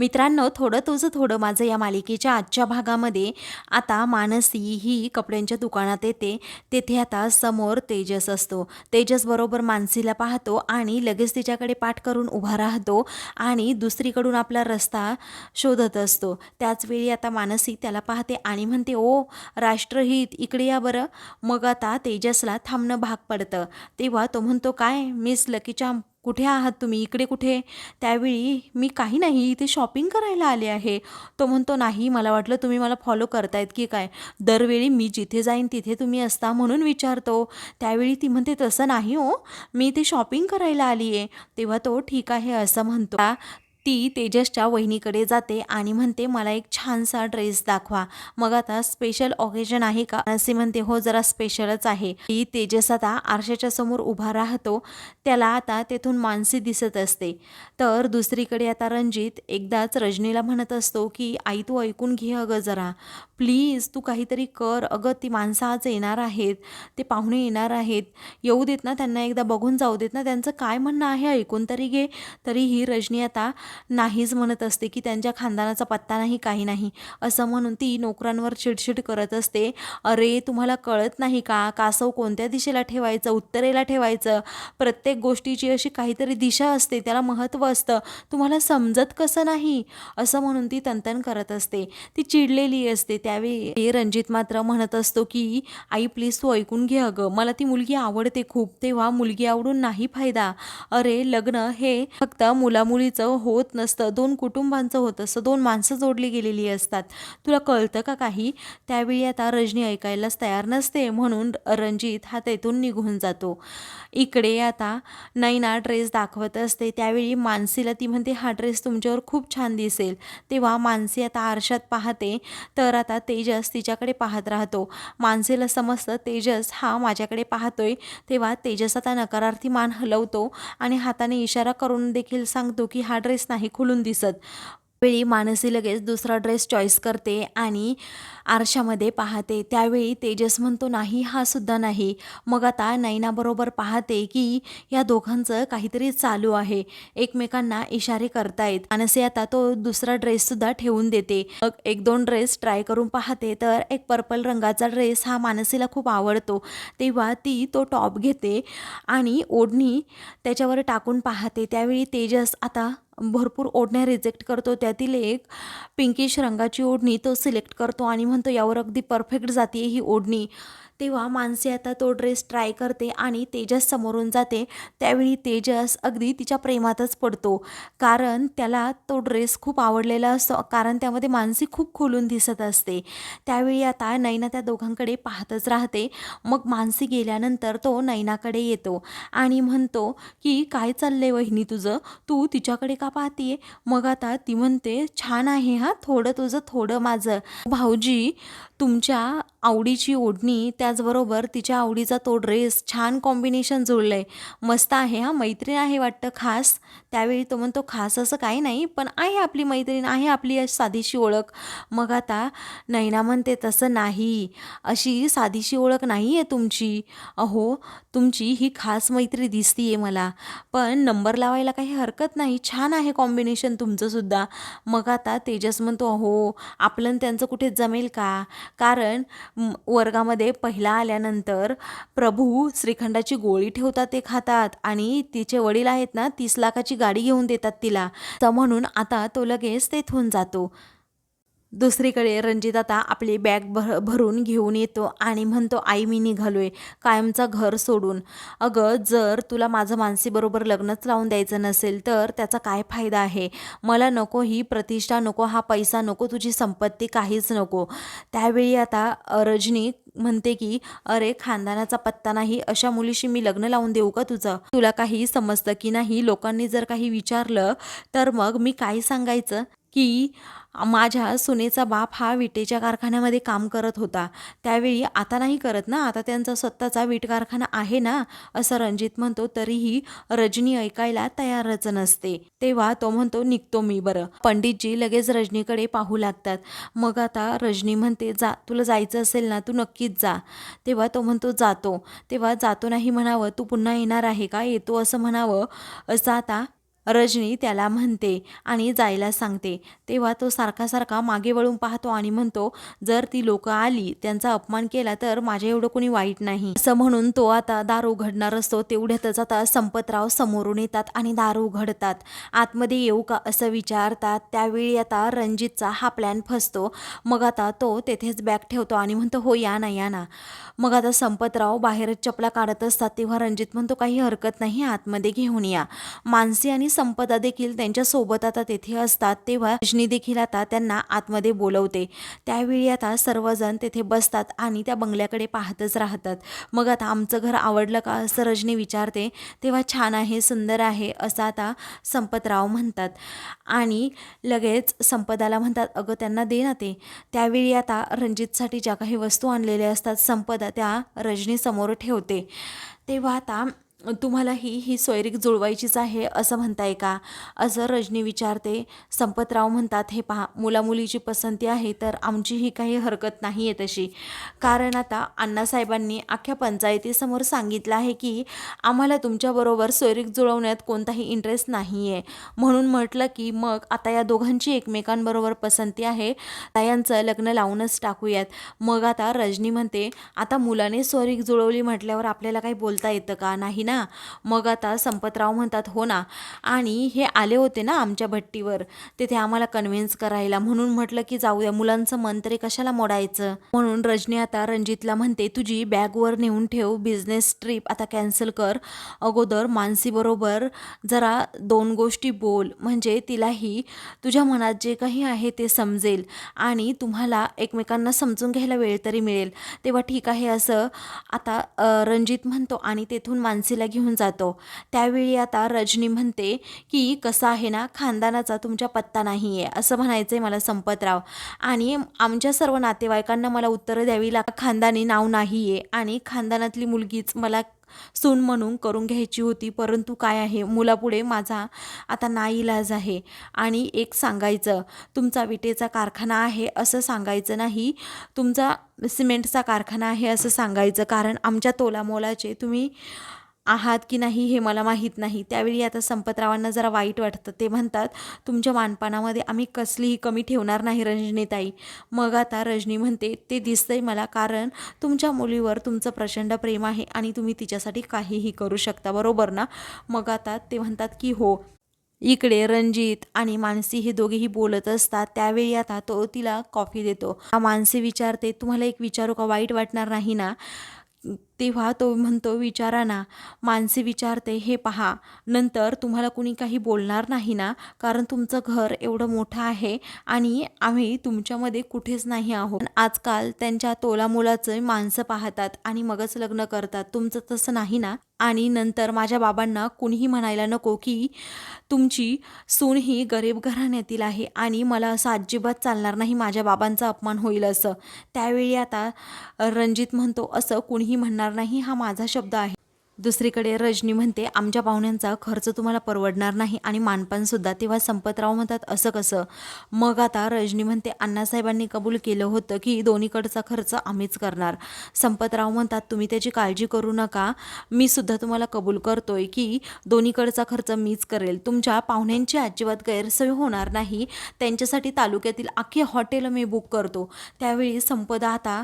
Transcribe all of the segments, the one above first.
मित्रांनो, थोडं तुझं थोडं माझं या मालिकेच्या आजच्या भागामध्ये आता मानसी ही कपड्यांच्या दुकानात येते. तेथे आता समोर तेजस असतो. तेजस बरोबर मानसीला पाहतो आणि लगेच तिच्याकडे पाठ करून उभा राहतो आणि दुसरीकडून आपला रस्ता शोधत असतो. त्याचवेळी आता मानसी त्याला पाहते आणि म्हणते, ओ राष्ट्रहित, इकडे या बरं. मग आता तेजसला थांबणं भाग पडतं. तेव्हा तो म्हणतो, काय मिस लकी चार्म, कुठे आहात तुम्ही, इकडे कुठे? त्यावेळी मी काही नाही, इथे शॉपिंग करायला आले आहे. तो म्हणतो, नाही, मला वाटलं तुम्ही मला फॉलो करतायत की काय. दरवेळी मी जिथे जाईन तिथे तुम्ही असता म्हणून विचारतो. त्यावेळी ती म्हणते, तसं नाही हो, मी इथे शॉपिंग करायला आली आहे. तेव्हा तो ठीक आहे असं म्हणतो. ती तेजसच्या वहिनीकडे जाते आणि म्हणते, मला एक छानसा ड्रेस दाखवा. मग आता स्पेशल ऑकेजन आहे का? असे म्हणते, हो जरा स्पेशलच आहे. ती तेजस आता आरशाच्या समोर उभा राहतो. त्याला आता तेथून मानसी दिसत असते. तर दुसरीकडे आता रणजित एकदाच रजनीला म्हणत असतो की आई तू ऐकून घे अगं जरा, प्लीज तू काहीतरी कर अगं. ती माणसं आज येणार आहेत, ते पाहुणे येणार आहेत, येऊ देत ना त्यांना, एकदा बघून जाऊ देत ना, त्यांचं काय म्हणणं आहे ऐकून तरी घे. तरीही रजनी आता नाहीच म्हणत असते की त्यांच्या खानदानाचा पत्ता नाही, काही नाही असं म्हणून ती नोकरांवर चिडचिड करत असते. अरे तुम्हाला कळत नाही का, कासव कोणत्या दिशेला ठेवायचं, उत्तरेला ठेवायचं. प्रत्येक गोष्टीची अशी काहीतरी दिशा असते, त्याला महत्त्व असतं, तुम्हाला समजत कसं नाही, असं म्हणून ती तनतन करत असते. ती चिडलेली असते. त्यावेळी रणजित मात्र म्हणत असतो की आई प्लीज तू ऐकून घे अगं, मला ती मुलगी आवडते खूप. तेव्हा मुलगी आवडून नाही फायदा. अरे लग्न हे फक्त मुलामुलीचं होत नसतं, दोन कुटुंबांचं होत असतं, दोन माणसं जोडली गेलेली असतात. तुला कळतं का काही? त्यावेळी आता रजनी ऐकायलाच तयार नसते, म्हणून रणजित हा तेथून निघून जातो. इकडे आता नैना ड्रेस दाखवत असते. त्यावेळी मानसीला ती म्हणते, हा ड्रेस तुमच्यावर खूप छान दिसेल. तेव्हा मानसी आता आरशात पाहते, तर आता तेजस तिच्याकडे पाहत राहतो. मानसीला समजतं तेजस हा माझ्याकडे पाहतोय. तेव्हा तेजस आता नकारार्थी मान हलवतो आणि हाताने इशारा करून देखील सांगतो की हा ड्रेस नाही खुलून दिसत. वेळी मानसी लगेच दुसरा ड्रेस चॉईस करते आणि आरशामध्ये पाहते. त्यावेळी तेजस म्हणतो, नाही हा सुद्धा नाही. मग आता नैनाबरोबर पाहते की या दोघांचं काहीतरी चालू आहे, एकमेकांना इशारे करतायत. मानसी आता तो दुसरा ड्रेससुद्धा ठेवून देते. मग एक दोन ड्रेस ट्राय करून पाहते, तर एक पर्पल रंगाचा ड्रेस हा मानसीला खूप आवडतो. तेव्हा ती तो टॉप घेते आणि ओढणी त्याच्यावर टाकून पाहते. त्यावेळी तेजस आता भरपूर ओढण्या रिजेक्ट करतो. त्यातील एक पिंकिश रंगाची ओढणी तो सिलेक्ट करतो आणि म्हणतो, यावर अगदी परफेक्ट जाते ही ओढणी. तेव्हा मानसी आता तो ड्रेस ट्राय करते आणि तेजस समोरून जाते. त्यावेळी तेजस अगदी तिच्या प्रेमातच पडतो, कारण त्याला तो ड्रेस खूप आवडलेला असतो, कारण त्यामध्ये मानसी खूप खोलून दिसत असते. त्यावेळी आता नैना त्या दोघांकडे पाहतच राहते. मग मानसी गेल्यानंतर तो नैनाकडे येतो आणि म्हणतो की काय चाललंय वहिनी तुझं, तू तिच्याकडे का पाहतीये? मग आता ती म्हणते, छान आहे हा, थोडं तुझं थोडं माझं. भाऊजी, तुमच्या आवडीची ओढणी त्याचबरोबर तिच्या आवडीचा तो ड्रेस, छान कॉम्बिनेशन जुळलंय, मस्त आहे हा, मैत्रीण आहे वाटतं खास. त्यावेळी तो म्हणतो, खास असं काही नाही, पण आहे आपली मैत्रीण, आहे आपली साधीशी ओळख. मग आता नैना म्हणते, तसं नाही, अशी साधीशी ओळख नाही आहे तुमची. अहो तुमची ही खास मैत्री दिसतीये मला, पण नंबर लावायला काही हरकत नाही, छान आहे कॉम्बिनेशन तुमचंसुद्धा. मग आता तेजस म्हणतो, हो आपलं त्यांचं कुठे जमेल का, कारण वर्गामध्ये पहिला आल्यानंतर प्रभू श्रीखंडाची गोळी ठेवतात, ते खातात आणि तिचे वडील आहेत ना 30 लाखाची गाडी घेऊन देतात तिला. तर म्हणून आता तो लगेच तेथून जातो. दुसरीकडे रणजित आता आपली बॅग भरून घेऊन येतो आणि म्हणतो, आई मी निघालोय कायमचा घर सोडून. अगं जर तुला माझं मानसीबरोबर लग्नच लावून द्यायचं नसेल तर त्याचा काय फायदा आहे. मला नको ही प्रतिष्ठा, नको हा पैसा, नको तुझी संपत्ती, काहीच नको. त्यावेळी आता रजनी म्हणते की अरे खानदानाचा पत्ता नाही, अशा मुलीशी मी लग्न लावून देऊ का तुझं? तुला काही समजतं की नाही? लोकांनी जर काही विचारलं तर मग मी काय सांगायचं की माझ्या सुनेचा बाप हा विटेच्या कारखान्यामध्ये काम करत होता. त्यावेळी आता नाही करत ना, आता त्यांचा स्वतःचा वीट कारखाना आहे ना, असं रणजित म्हणतो. तरीही रजनी ऐकायला तयारच नसते. तेव्हा तो म्हणतो, निघतो मी बरं. पंडितजी लगेच रजनीकडे पाहू लागतात. मग आता रजनी म्हणते, जा, तुला जायचं असेल ना तू नक्कीच जा. तेव्हा तो म्हणतो, जातो. तेव्हा जातो नाही म्हणावं, तू पुन्हा येणार आहे का, येतो असं म्हणावं, असं आता रजनी त्याला म्हणते आणि जायला सांगते. तेव्हा तो सारखा सारखा मागे वळून पाहतो आणि म्हणतो, जर ती लोक आली त्यांचा अपमान केला तर माझ्या एवढं कोणी वाईट नाही, असं म्हणून तो आता दार उघडणार असतो. तेवढ्यातच आता संपतराव समोरून येतात आणि दार उघडतात. आतमध्ये येऊ का असं विचारतात. त्यावेळी आता रणजितचा हा प्लॅन फसतो. मग आता तो तेथेच बॅग ठेवतो आणि म्हणतो, हो या ना या ना. मग आता संपतराव बाहेरच चपला काढत असतात. तेव्हा रणजित म्हणतो, काही हरकत नाही, आतमध्ये घेऊन या. मानसी आणि संपदा देखील त्यांच्या सोबत आता तेथे असतात. तेव्हा रजनी देखील आता त्यांना आतमध्ये बोलवते. त्यावेळी आता सर्वजण तेथे बसतात आणि त्या बंगल्याकडे पाहतच राहतात. मग आता आमचं घर आवडलं का असं रजनी विचारते. तेव्हा छान आहे, सुंदर आहे असं आता संपतराव म्हणतात आणि लगेच संपदाला म्हणतात, अगं त्यांना दे ना ते. त्यावेळी आता रणजितसाठी ज्या काही वस्तू आणलेल्या असतात संपदा त्या रजनी समोर ठेवते. तेव्हा आता तुम्हाला ही सोयरीक जुळवायचीच आहे असं म्हणताय का असं रजनी विचारते. संपतराव म्हणतात, हे पहा, मुलामुलीची पसंती आहे तर आमचीही काही हरकत नाही आहे तशी, कारण आता अण्णासाहेबांनी अख्ख्या पंचायतीसमोर सांगितलं आहे की आम्हाला तुमच्याबरोबर सोयरीक जुळवण्यात कोणताही इंटरेस्ट नाही आहे. म्हणून म्हटलं की मग आता या दोघांची एकमेकांबरोबर पसंती आहे, यांचं लग्न लावूनच टाकूयात. मग आता रजनी म्हणते, आता मुलाने सोयरीक जुळवली म्हटल्यावर आपल्याला काही बोलता येतं का, नाही ना. मग आता संपतराव म्हणतात, हो ना, आणि हे आले होते ना आमच्या भट्टीवर तिथे आम्हाला कन्व्हिन्स करायला, म्हणून म्हटलं की जाऊ द्या, मुलांचं मन तरी कशाला मोडायचं. म्हणून रजनी आता रणजितला म्हणते, तुझी बॅगवर नेऊन ठेव, बिझनेस ट्रिप आता कॅन्सल कर. अगोदर मानसी बरोबर जरा 2 गोष्टी बोल, म्हणजे तिलाही तुझ्या मनात जे काही आहे ते समजेल आणि तुम्हाला एकमेकांना समजून घ्यायला वेळ तरी मिळेल. तेव्हा ठीक आहे असं आता रणजित म्हणतो आणि तेथून मानसीला घेऊन जातो. त्यावेळी आता रजनी म्हणते की कसं आहे ना, खानदानाचा तुमच्या पत्ता नाही आहे असं म्हणायचं आहे मला संपतराव, आणि आमच्या सर्व नातेवाईकांना मला उत्तरं द्यावी लागतात. खानदानी नाव नाही आहे आणि खानदानातली मुलगीच मला सून म्हणून करून घ्यायची होती, परंतु काय आहे, मुलापुढे माझा आता नाईलाज आहे. आणि एक सांगायचं, तुमचा विटेचा कारखाना आहे असं सांगायचं नाही, तुमचा सिमेंटचा कारखाना आहे असं सांगायचं, कारण आमच्या तोलामोलाचे तुम्ही आहात की नाही हे मला माहीत नाही. त्यावेळी आता संपतरावांना जरा वाईट वाटतं. ते म्हणतात, तुमच्या मानपानामध्ये आम्ही कसलीही कमी ठेवणार नाही रजनीताई. मग आता रजनी म्हणते, ते दिसतंय मला, कारण तुमच्या मुलीवर तुमचं प्रचंड प्रेम आहे आणि तुम्ही तिच्यासाठी काहीही करू शकता, बरोबर ना. मग आता ते म्हणतात की हो. इकडे रणजित आणि मानसी हे दोघेही बोलत असतात. त्यावेळी आता तो तिला कॉफी देतो. मानसी विचारते, तुम्हाला एक विचारू का, वाईट वाटणार नाही ना. तेव्हा तो म्हणतो, विचारा ना. मानसी विचारते, हे पहा, नंतर तुम्हाला कुणी काही बोलणार नाही ना, कारण तुमचं घर एवढं मोठं आहे आणि आम्ही तुमच्यामध्ये कुठेच नाही आहोत. आजकाल त्यांच्या तोलामोलाचं माणसं पाहतात आणि मगच लग्न करतात, तुमचं तसं नाही ना. आणि नंतर माझ्या बाबांना कुणीही म्हणायला नको की तुमची सून ही गरीब घराण्यातील आहे, आणि मला असं अजिबात चालणार नाही, माझ्या बाबांचा अपमान होईल असं. त्यावेळी आता रणजित म्हणतो, असं कुणीही म्हणणार नाही, हा माझा शब्द आहे. दुसरीकडे रजनी म्हणते, आमच्या पाहुण्यांचा खर्च तुम्हाला परवडणार नाही आणि मानपानसुद्धा. तेव्हा संपतराव म्हणतात, असं कसं. मग आता रजनी म्हणते, अण्णासाहेबांनी कबूल केलं होतं की दोन्हीकडचा खर्च आम्हीच करणार. संपतराव म्हणतात, तुम्ही त्याची काळजी करू नका, मी सुद्धा तुम्हाला कबूल करतोय की दोन्हीकडचा खर्च मीच करेल. तुमच्या पाहुण्यांची अजिबात गैरसोय होणार नाही, त्यांच्यासाठी तालुक्यातील अख्खी हॉटेल मी बुक करतो. त्यावेळी संपदा आता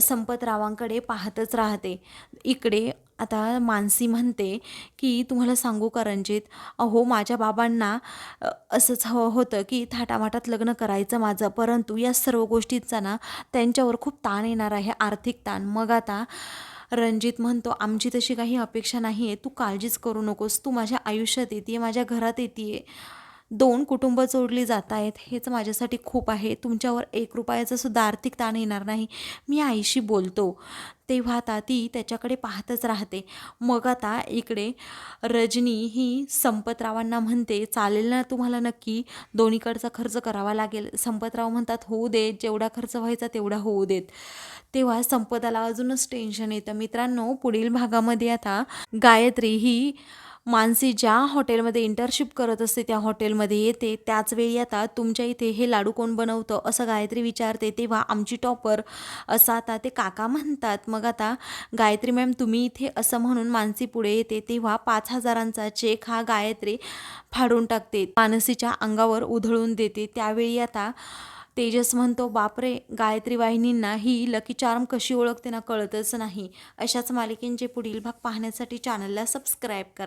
संपतरावांकडे पाहतच राहते. इकडे आता मानसी म्हणते की तुम्हाला सांगू का रणजित, अहो माझ्या बाबांना असंच हवं होतं की थाटामाटात लग्न करायचं माझं, परंतु या सर्व गोष्टींचा ना त्यांच्यावर खूप ताण येणार आहे, आर्थिक ताण. मग आता रणजित म्हणतो, आमची तशी काही अपेक्षा नाही आहे, तू काळजीच करू नकोस, तू माझ्या आयुष्यात येते, माझ्या घरात येते, 2 कुटुंब जोडली जात आहेत, हेच माझ्यासाठी खूप आहे. तुमच्यावर 1 रुपयाचा सुद्धा आर्थिक ताण येणार नाही, मी आईशी बोलतो. तेव्हा आता ती त्याच्याकडे पाहतच राहते. मग आता इकडे रजनी ही संपतरावांना म्हणते, चालेल ना तुम्हाला नक्की, दोन्हीकडचा खर्च करावा लागेल. संपतराव म्हणतात, होऊ दे, जेवढा खर्च व्हायचा तेवढा होऊ देत. तेव्हा संपदाला अजूनच टेन्शन येतं. मित्रांनो, पुढील भागामध्ये आता गायत्री ही मानसी ज्या हॉटेलमध्ये इंटर्नशिप करत असते त्या हॉटेलमध्ये येते. त्याच वेळी आता तुमच्या इथे हे लाडू कोण बनवतं असं गायत्री विचारते. तेव्हा आमची टॉपर असं आता ते काका म्हणतात. मग आता गायत्री मॅम तुम्ही इथे असं म्हणून मानसी पुढे येते. तेव्हा 5,000चा चेक हा गायत्री फाडून टाकते, मानसीच्या अंगावर उधळून देते. त्यावेळी आता तेजस म्हणतो, बापरे, गायत्री वाहिनींना ही लकी चार्म कशी ओळखते ना कळतच नाही. अशाच मालिकेंचे पुढील भाग पाहण्यासाठी चॅनलला सबस्क्राईब करा.